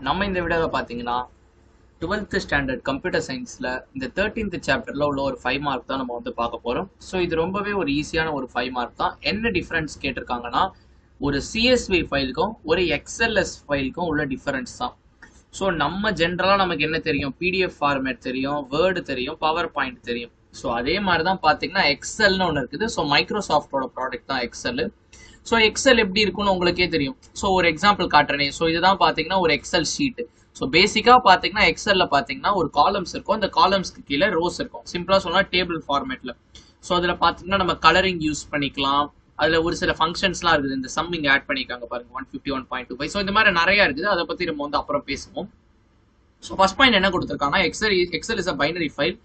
நம்ம இந்த வீடியோவை பார்த்தீங்கன்னா 12th ஸ்டாண்டர்ட் கம்ப்யூட்டர் சயின்ஸில் இந்த 13th சாப்டரில் உள்ள ஒரு 5 மார்க் தான் நம்ம வந்து பார்க்க போகிறோம். ஸோ இது ரொம்பவே ஒரு ஈஸியான ஒரு 5 மார்க் தான். என்ன டிஃப்ரென்ஸ் கேட்டிருக்காங்கன்னா, ஒரு சிஎஸ்வி ஃபைலுக்கும் ஒரு எக்ஸ்எல்எஸ் ஃபைலுக்கும் உள்ள டிஃபரன்ஸ் தான். ஸோ நம்ம ஜென்ரலாக நமக்கு என்ன தெரியும், பிடிஎஃப் ஃபார்மேட் தெரியும், வேர்டு தெரியும், பவர் பாயிண்ட் தெரியும். ஸோ அதே மாதிரி தான் பார்த்தீங்கன்னா எக்ஸல்னு ஒன்று இருக்குது. ஸோ மைக்ரோசாஃப்டோட ப்ராடக்ட் தான் எக்ஸல். ஸோ எக்ஸல் எப்படி இருக்குன்னு உங்களுக்கே தெரியும். ஸோ ஒரு எக்ஸாம்பிள் காட்டுறேனே. ஸோ இதுதான் பார்த்தீங்கன்னா ஒரு எக்ஸல் ஷீட். ஸோ பேசிக்காக பார்த்தீங்கன்னா எக்ஸல்ல பார்த்தீங்கன்னா ஒரு காலம்ஸ் இருக்கும், அந்த காலம்ஸ்க்கு கீழே ரோஸ் இருக்கும். சிம்பிளாக சொன்னால் டேபிள் ஃபார்மேட்ல. ஸோ அதில் பார்த்தீங்கன்னா நம்ம கலரிங் யூஸ் பண்ணிக்கலாம். அதில் ஒரு சில ஃபங்க்ஷன்ஸ்லாம் இருக்குது. இந்த சம் இங்கே ஆட் பண்ணிக்காங்க பாருங்க, 151.25. ஸோ இந்த மாதிரி நிறையா இருக்குது. அதை பற்றி நம்ம வந்து அப்புறம் பேசுவோம். ஸோ ஃபர்ஸ்ட் பாயிண்ட் என்ன கொடுத்துருக்காங்க, excel is a binary file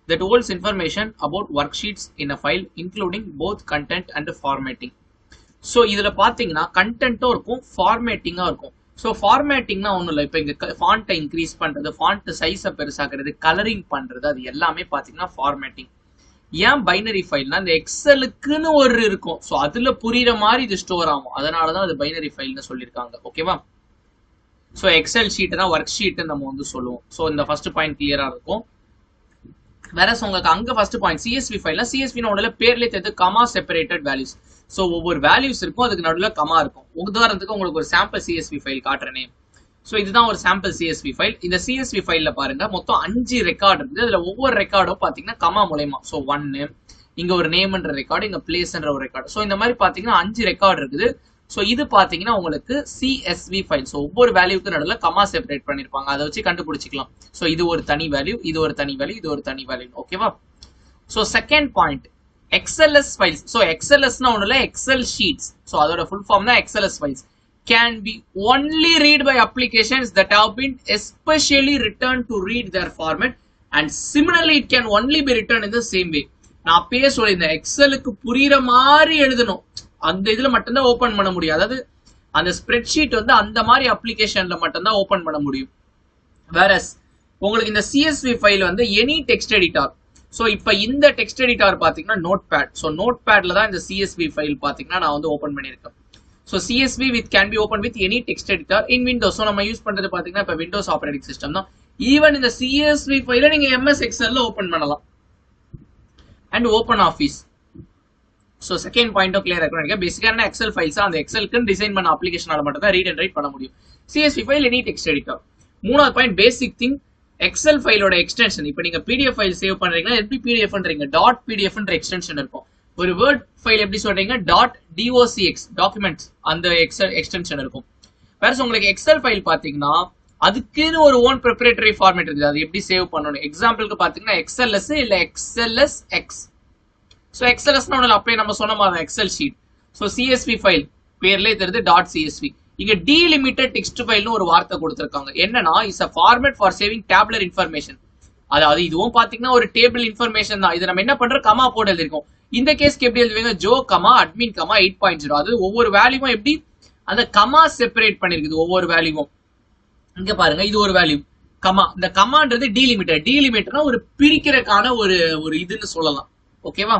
that holds information about worksheets in a file including both content and formatting. So இதில் பார்த்தீங்கன்னா கண்டென்ட்டும் இருக்கும், ஃபார்மேட்டிங்காக இருக்கும். ஸோ ஃபார்மேட்டிங்னா ஒன்றும் இல்லை. இப்போ இங்கே ஃபாண்ட்டை இன்க்ரீஸ் பண்ணுறது, ஃபாண்ட் சைஸை பெருசாக்குறது, கலரிங் பண்ணுறது, அது எல்லாமே பார்த்தீங்கன்னா ஃபார்மேட்டிங். ஏன் பைனரி ஃபைல்னா இந்த எக்ஸலுக்குன்னு ஒரு இருக்கும். ஸோ அதில் புரியுற மாதிரி இது ஸ்டோர் ஆகும். அதனால தான் அது பைனரி ஃபைல்னு சொல்லியிருக்காங்க. ஓகேவா? ஸோ எக்ஸல் ஷீட்டுனா ஒர்க் ஷீட்டு நம்ம வந்து சொல்லுவோம். ஸோ இந்த ஃபர்ஸ்ட் பாயிண்ட் கிளியராக இருக்கும். வேற உங்களுக்கு அங்க ஃபர்ஸ்ட் பாயிண்ட் சிஎஸ்வி ஃபைல்ல, சிஎஸ்வி நோடல பேர்லயே தெரியுது கமா செப்பரேட்டட் வேல்யூஸ். ஸோ ஒவ்வொரு வேல்யூஸ் இருக்கும், அதுக்கு நடுவில் கமா இருக்கும். உதாரணத்துக்கு உங்களுக்கு ஒரு சாம்பிள் சிஎஸ்வி ஃபைல் காட்டுறேனே. ஸோ இதுதான் ஒரு சாம்பிள் சிஎஸ்வி ஃபைல். இந்த சிஎஸ்வி ஃபைல்ல பாருங்க மொத்தம் 5 ரெக்கார்டு இருக்குது. அதுல ஒவ்வொரு ரெக்கார்டும் பாத்தீங்கன்னா கமா மூலமா. ஸோ 1 இங்க ஒரு நேம்ன்ற ரெக்கார்டு, இங்க பிளேஸ்ன்ற ஒரு ரெக்கார்டு. ஸோ இந்த மாதிரி பாத்தீங்கன்னா 5 ரெக்கார்டு இருக்குது. ஸோ இது பாத்தீங்கன்னா உங்களுக்கு சிஎஸ்வி ஃபைல். ஸோ ஒவ்வொரு வேல்யூக்கு நடுவில் கமா செப்பரேட் பண்ணிருப்பாங்க, அதை வச்சு கண்டுபிடிச்சிக்கலாம். ஸோ இது ஒரு தனி வேல்யூ, இது ஒரு தனி வேல்யூ, இது ஒரு தனி வேல்யூ. ஓகேவா? So second point XLS files. So எக்ஸ்எல்எஸ்னா ஒன்றும் இல்லை, எக்ஸல் ஷீட்ஸ். ஸோ அதோட ஃபுல் ஃபார்ம் தான் XLS files. Can be only read by applications that have been especially written to read their format and similarly it can only be written in the same way. நான் அப்பயே சொல்லியிருந்தேன், எக்ஸலுக்கு புரியுற மாதிரி எழுதணும், அந்த இதுல மட்டும்தான் ஓபன் பண்ண முடியும். அதாவது அந்த ஸ்ப்ரெட்ஷீட் வந்து அந்த மாதிரி அப்ளிகேஷன்ல மட்டும்தான் ஓபன் பண்ண முடியும். வேற உங்களுக்கு இந்த சிஎஸ்வி ஃபைல் வந்து எனி டெக்ஸ்ட் எடிட்டார். ஸோ இப்போ இந்த டெக்ஸ்ட் எடிட்டார் பார்த்தீங்கன்னா நோட் பேட். ஸோ நோட் பேட்ல தான் இந்த சிஎஸ்வி ஃபைல் பார்த்தீங்கன்னா நான் வந்து ஓப்பன் பண்ணியிருக்கேன். So CSV can be open with any text எடிட்டார் in Windows. So நம்ம யூஸ் பண்றது பார்த்தீங்கன்னா இப்போ விண்டோஸ் ஆப்ரேட்டிங் சிஸ்டம் தான். ஈவன் இந்த சிஎஸ்வி ஃபைல நீங்க எம்எஸ் எக்ஸல்ல ஓப்பன் பண்ணலாம். And open office. So second பாயிண்ட்டும் கிளியர் இருக்கும். பேசிக்கான எக்ஸல் ஃபைல்ஸ் அந்த எக்ஸலுக்கு டிசைன் பண்ண அப்ளிகேஷனால மட்டும் தான் ரீட் அண்ட் ரைட் பண்ண முடியும். CSV file any text editor. மூணாவது பாயிண்ட் பேசிக் திங், எக்ஸல் ஃபைலோட எக்ஸ்டென்ஷன். இப்போ நீங்க பிடிஎஃப் ஃபைல் சேவ் பண்றீங்கன்னா எப்படி பிடிஎஃப்ன்றீங்க, டாட் பிடிஎஃப்ன்ற எக்ஸ்டென்ஷன் இருக்கும். ஒரு வேர்ட் ஃபைல் எப்படி சொல்றீங்க, டாட் டிஓசிஎக்ஸ் டாக்குமெண்ட்ஸ், அந்த எக்ஸ்டென்ஷன் இருக்கும். வேற உங்களுக்கு எக்ஸல் ஃபைல் பாத்தீங்கன்னா அதுக்குன்னு ஒரு ஓன் ப்ரிப்பரேட்டரி ஃபார்மேட் இருக்குது. அது எப்படி சேவ் பண்ணணும். எக்ஸாம்பிளுக்கு பாத்தீங்கன்னா எக்ஸ்எல்எஸ் இல்ல எக்ஸ்எல்எஸ் எக்ஸ். ஸோ எக்ஸ்எல்எஸ்னா ஒன்று அப்படியே நம்ம சொன்ன மாதிரி Excel sheet. So CSV file பேர்லேயே தெரியுது டாட் சிஎஸ்வி. இங்க டீலிமிட்டட் டெக்ஸ்ட் ஃபைல்னு ஒரு வார்த்தை கொடுத்திருக்காங்க. என்னன்னா is a format for saving tabular information. அதாவது இதுவும் பாத்தீங்கன்னா ஒரு டேபிள் இன்ஃபர்மேஷன் தான். இது நம்ம என்ன பண்றோம், கமா போட்டு எழுதிருக்கோம். இந்த கேஸ்க்கு எப்படி எழுதுவீங்க, ஜோ கமா அட்மின் கமா 8.0. அது ஒவ்வொரு வேல்யூவும் எப்படி அந்த கமா செப்பரேட் பண்ணிருக்குது ஒவ்வொரு வேல்யூவும். இங்க பாருங்க, இது ஒரு வேல்யூ கமா. இந்த கமான்றது டீலிமிட்டட். டீலிமிட்டட்னா ஒரு பிரிக்கிறதுக்கான ஒரு இதுன்னு சொல்லலாம். ஓகேவா?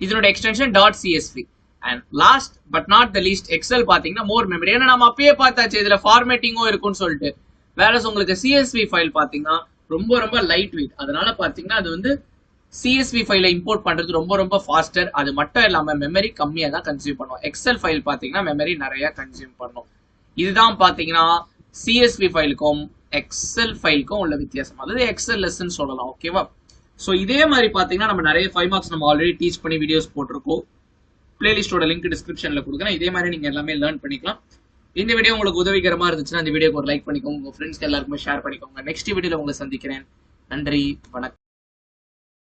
இதனோட extension dot CSV. And last but not the least, excel பாத்தீங்கன்னா மோர் மெமரி. ஏன்னா நம்ம அப்பயே பார்த்தாச்சு இதுல ஃபார்மேட்டிங்கும் இருக்கும்னு சொல்லிட்டு. வேற உங்களுக்கு சிஎஸ்வி ஃபைல் பாத்தீங்கன்னா ரொம்ப ரொம்ப லைட் வெயிட். அதனால பாத்தீங்கன்னா அது வந்து சிஎஸ்வி ஃபைல இம்போர்ட் பண்றது ரொம்ப ரொம்ப ஃபாஸ்டர். அது மட்டும் இல்லாம மெமரி கம்மியா தான் கன்சியூம் பண்ணும். எக்ஸல் ஃபைல் பாத்தீங்கன்னா மெமரி நிறைய கன்சியூம் பண்ணும். இதுதான் பாத்தீங்கன்னா சிஎஸ்வி ஃபைலுக்கும் எக்ஸல் ஃபைலுக்கும் உள்ள வித்தியாசம். அதாவது எக்ஸல்எஸ்ன்னு சொல்லலாம். ஓகேவா? ஸோ இதே மாதிரி பாத்தீங்கன்னா நம்ம நிறைய 5 மார்க்ஸ் நம்ம ஆல்ரெடி டீச் பண்ணி வீடியோஸ் போட்டிருக்கோம். பிளேலிஸ்டோட லிங்க் டிஸ்கிரிப்ஷன்ல கொடுக்குறேன். இதே மாதிரி நீங்க எல்லாமே லேர்ன் பண்ணிக்கலாம். இந்த வீடியோ உங்களுக்கு உதவிகரமா இருந்துச்சுன்னா இந்த வீடியோக்கு ஒரு லைக் பண்ணிக்கோங்க, உங்க ஃப்ரெண்ட்ஸ்க்கு எல்லாருக்குமே ஷேர் பண்ணிக்கோங்க. நெக்ஸ்ட் வீடியோல உங்களை சந்திக்கிறேன். நன்றி, வணக்கம்.